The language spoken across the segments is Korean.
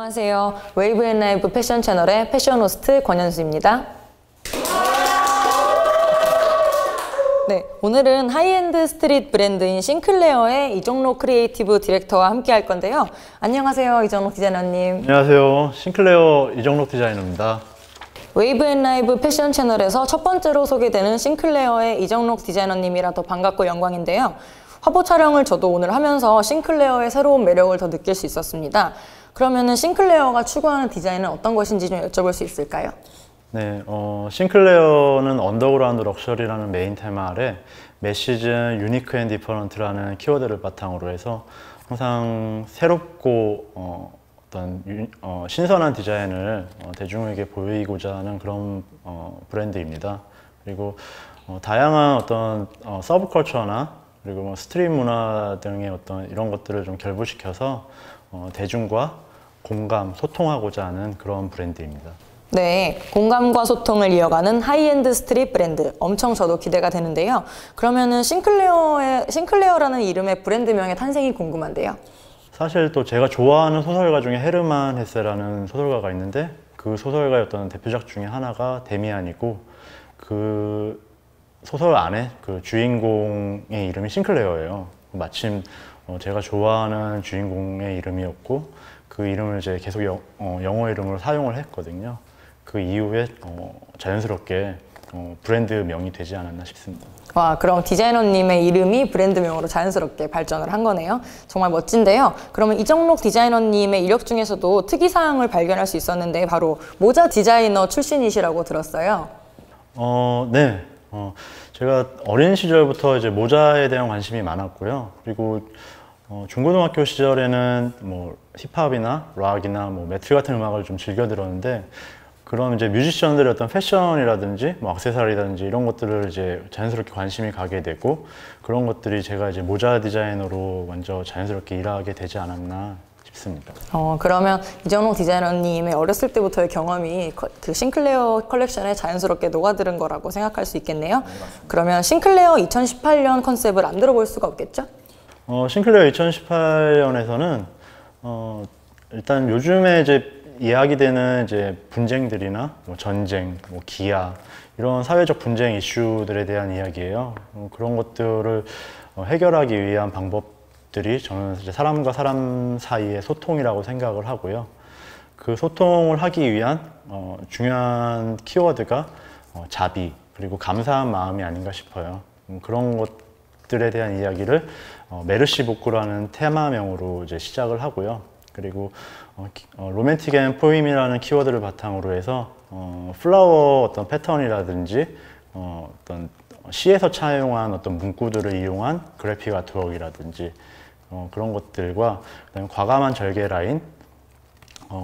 안녕하세요. 웨이브 앤 라이브 패션 채널의 패션 호스트 권현수입니다. 네, 오늘은 하이엔드 스트릿 브랜드인 싱클레어의 이정록 크리에이티브 디렉터와 함께 할 건데요. 안녕하세요, 이정록 디자이너님. 안녕하세요. 싱클레어 이정록 디자이너입니다. 웨이브 앤 라이브 패션 채널에서 첫 번째로 소개되는 싱클레어의 이정록 디자이너님이라 더 반갑고 영광인데요. 화보 촬영을 저도 오늘 하면서 싱클레어의 새로운 매력을 더 느낄 수 있었습니다. 그러면은 싱클레어가 추구하는 디자인은 어떤 것인지 좀 여쭤볼 수 있을까요? 네, 싱클레어는 언더그라운드 럭셔리라는 메인 테마 아래 메시즌, 유니크 앤 디퍼런트라는 키워드를 바탕으로 해서 항상 새롭고 신선한 디자인을 대중에게 보이고자 하는 그런 브랜드입니다. 그리고 다양한 어떤 서브컬처나 그리고 스트릿 문화 등의 이런 것들을 좀 결부시켜서 대중과 공감, 소통하고자 하는 그런 브랜드입니다. 네, 공감과 소통을 이어가는 하이엔드 스트릿 브랜드. 엄청 저도 기대가 되는데요. 그러면은 싱클레어라는 이름의 브랜드명의 탄생이 궁금한데요. 사실 또 제가 좋아하는 소설가 중에 헤르만 헤세라는 소설가가 있는데 그 소설가의 어떤 대표작 중에 하나가 데미안이고 그 소설 안에 그 주인공의 이름이 싱클레어예요. 마침 제가 좋아하는 주인공의 이름이었고 그 이름을 이제 계속 영어 이름으로 사용을 했거든요. 그 이후에 자연스럽게 브랜드명이 되지 않았나 싶습니다. 와, 그럼 디자이너님의 이름이 브랜드명으로 자연스럽게 발전을 한 거네요. 정말 멋진데요. 그러면 이정록 디자이너님의 이력 중에서도 특이사항을 발견할 수 있었는데 바로 모자 디자이너 출신이시라고 들었어요. 네. 제가 어린 시절부터 이제 모자에 대한 관심이 많았고요. 그리고 중고등학교 시절에는 뭐 힙합이나 락이나 뭐 메틀 같은 음악을 좀 즐겨 들었는데 그런 이제 뮤지션들의 어떤 패션이라든지 뭐 액세서리라든지 이런 것들을 이제 자연스럽게 관심이 가게 되고 그런 것들이 제가 이제 모자 디자이너로 먼저 자연스럽게 일하게 되지 않았나 싶습니다. 그러면 이정록 디자이너님의 어렸을 때부터의 경험이 그 싱클레어 컬렉션에 자연스럽게 녹아들은 거라고 생각할 수 있겠네요. 네, 그러면 싱클레어 2018년 컨셉을 안 들어볼 수가 없겠죠? 싱클레어 2018년에서는 일단 요즘에 이제 이야기되는 이제 분쟁들이나 뭐 전쟁, 뭐 기아 이런 사회적 분쟁 이슈들에 대한 이야기예요. 그런 것들을 해결하기 위한 방법들이 저는 이제 사람과 사람 사이의 소통이라고 생각을 하고요. 그 소통을 하기 위한 중요한 키워드가 자비 그리고 감사한 마음이 아닌가 싶어요. 그런 것들에 대한 이야기를 메르시 복구라는 테마명으로 이제 시작을 하고요. 그리고 로맨틱 앤 포임이라는 키워드를 바탕으로 해서 플라워 어떤 패턴이라든지 어떤 시에서 차용한 어떤 문구들을 이용한 그래픽 아트웍이라든지 그런 것들과 그다음에 과감한 절개 라인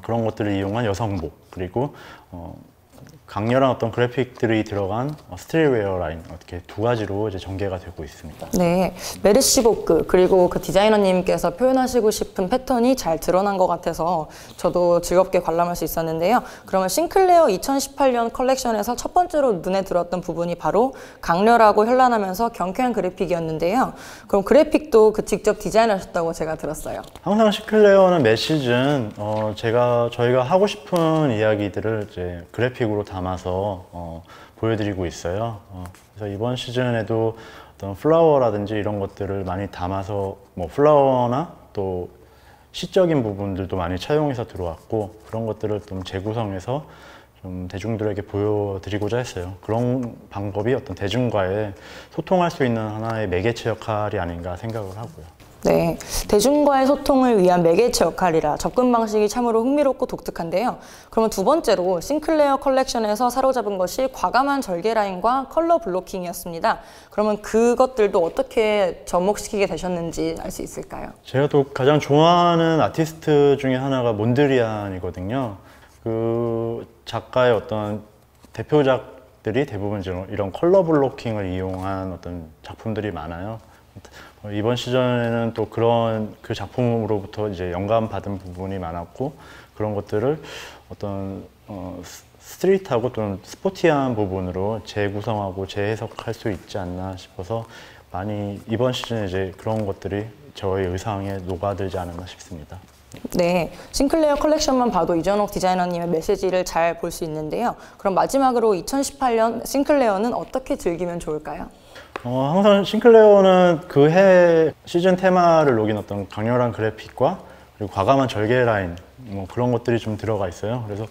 그런 것들을 이용한 여성복 그리고 강렬한 어떤 그래픽들이 들어간 스트릿웨어 라인 이렇게 두 가지로 이제 전개가 되고 있습니다. 네, 메르시 복구 그리고 그 디자이너님께서 표현하시고 싶은 패턴이 잘 드러난 것 같아서 저도 즐겁게 관람할 수 있었는데요. 그러면 싱클레어 2018년 컬렉션에서 첫 번째로 눈에 들었던 부분이 바로 강렬하고 현란하면서 경쾌한 그래픽이었는데요. 그럼 그래픽도 직접 디자인하셨다고 제가 들었어요. 항상 싱클레어는 매 시즌 저희가 하고 싶은 이야기들을 이제 그래픽으로 담아서 보여드리고 있어요. 그래서 이번 시즌에도 어떤 플라워라든지 이런 것들을 많이 담아서 뭐 플라워나 또 시적인 부분들도 많이 차용해서 들어왔고 그런 것들을 좀 재구성해서 좀 대중들에게 보여드리고자 했어요. 그런 방법이 어떤 대중과의 소통할 수 있는 하나의 매개체 역할이 아닌가 생각을 하고요. 네, 대중과의 소통을 위한 매개체 역할이라 접근 방식이 참으로 흥미롭고 독특한데요. 그러면 두 번째로 싱클레어 컬렉션에서 사로잡은 것이 과감한 절개 라인과 컬러 블로킹이었습니다. 그러면 그것들도 어떻게 접목시키게 되셨는지 알 수 있을까요? 제가 또 가장 좋아하는 아티스트 중에 하나가 몬드리안이거든요. 그 작가의 어떤 대표작들이 대부분 이런 컬러 블로킹을 이용한 어떤 작품들이 많아요. 이번 시즌에는 또 그 작품으로부터 이제 영감 받은 부분이 많았고 그런 것들을 어떤 스트릿하고 또는 스포티한 부분으로 재구성하고 재해석할 수 있지 않나 싶어서 많이 이번 시즌에 이제 그런 것들이 저의 의상에 녹아들지 않았나 싶습니다. 네, 싱클레어 컬렉션만 봐도 이전옥 디자이너님의 메시지를 잘 볼 수 있는데요. 그럼 마지막으로 2018년 싱클레어는 어떻게 즐기면 좋을까요? 항상 싱클레어는 그 해 시즌 테마를 녹인 어떤 강렬한 그래픽과 그리고 과감한 절개 라인 뭐 그런 것들이 좀 들어가 있어요. 그래서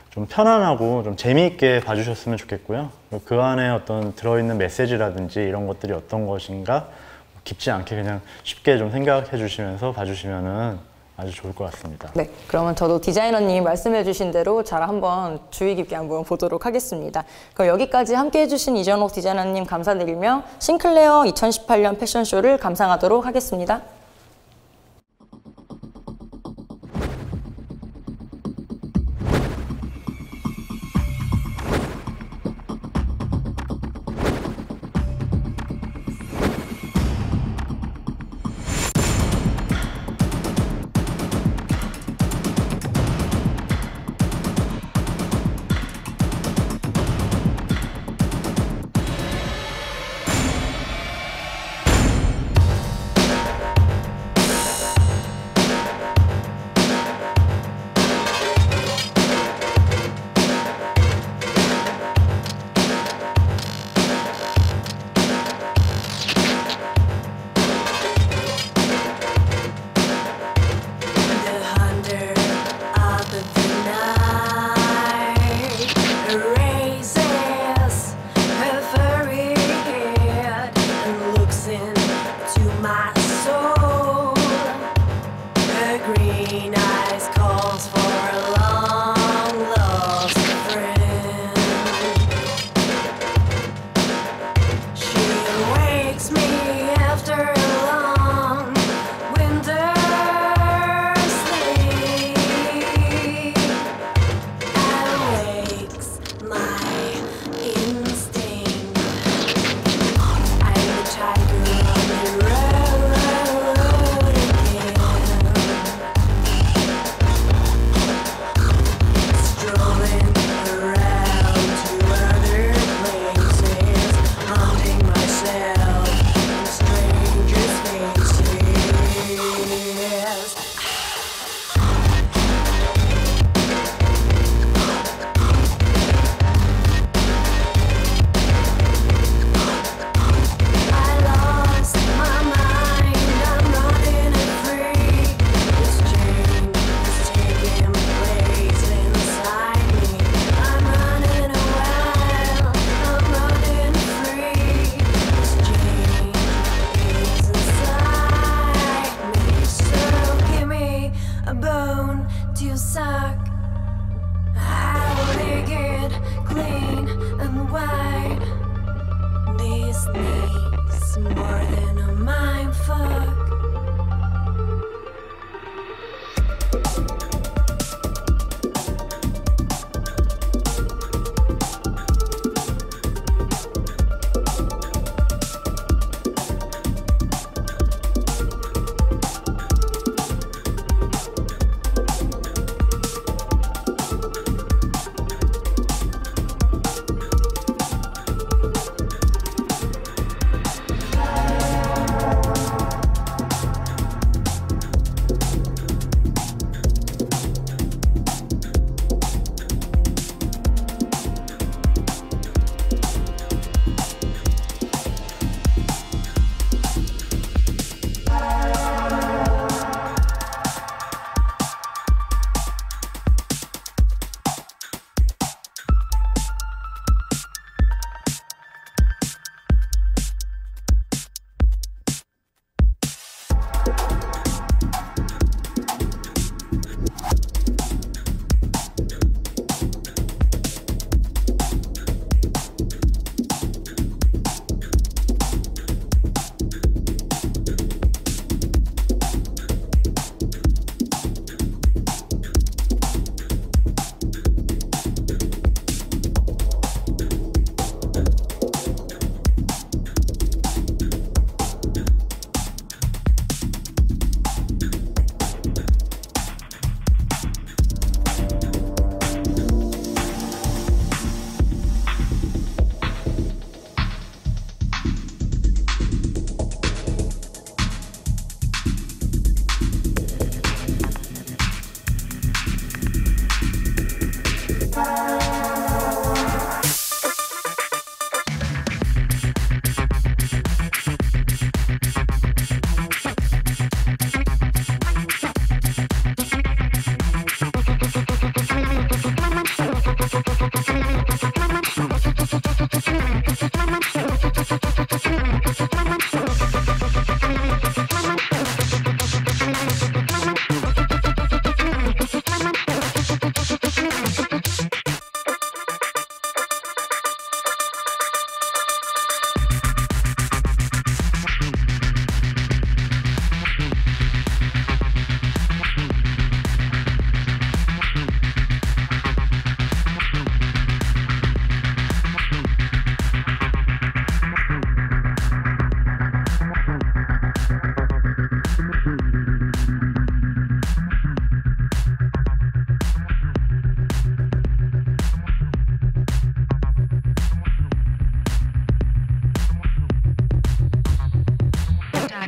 좀 편안하고 좀 재미있게 봐주셨으면 좋겠고요. 그 안에 어떤 들어있는 메시지라든지 이런 것들이 어떤 것인가 깊지 않게 그냥 쉽게 좀 생각해 주시면서 봐주시면은 아주 좋을 것 같습니다. 네, 그러면 저도 디자이너님 말씀해 주신 대로 잘 한번 주의 깊게 한번 보도록 하겠습니다. 그럼 여기까지 함께 해주신 이전옥 디자이너님 감사드리며 싱클레어 2018년 패션쇼를 감상하도록 하겠습니다. Stranger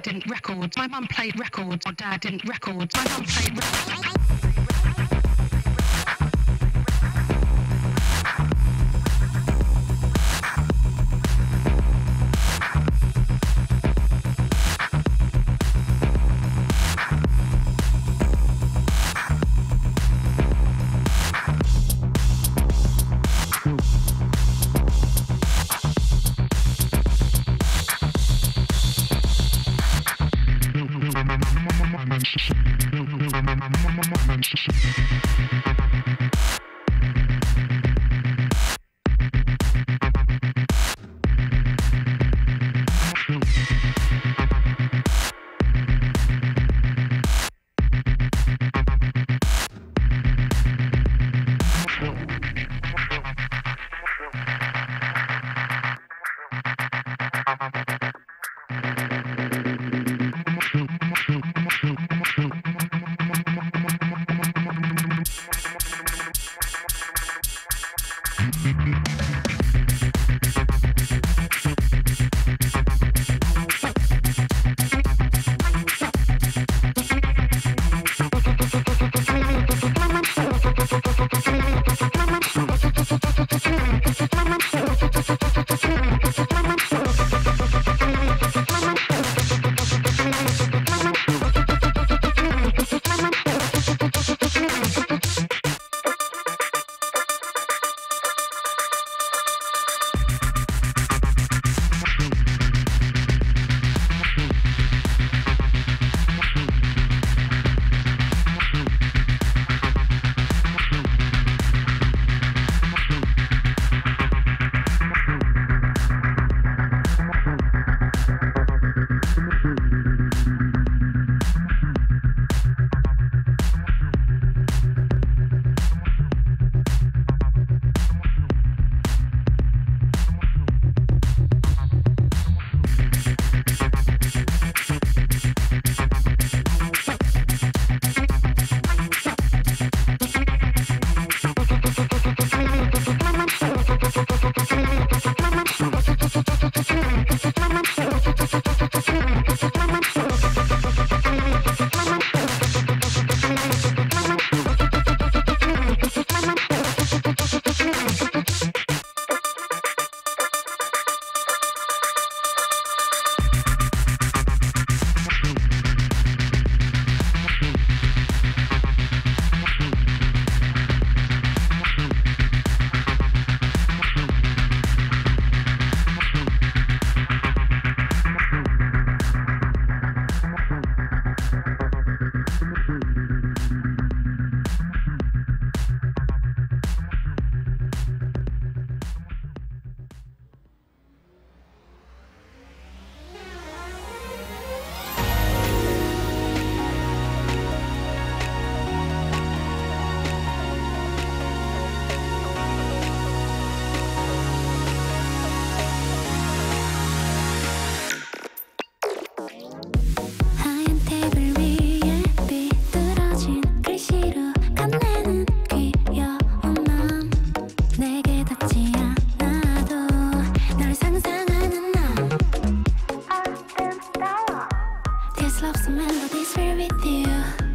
dad didn't record. My mum played records. My dad didn't record. My mum played records. This love's a melody, swear with you.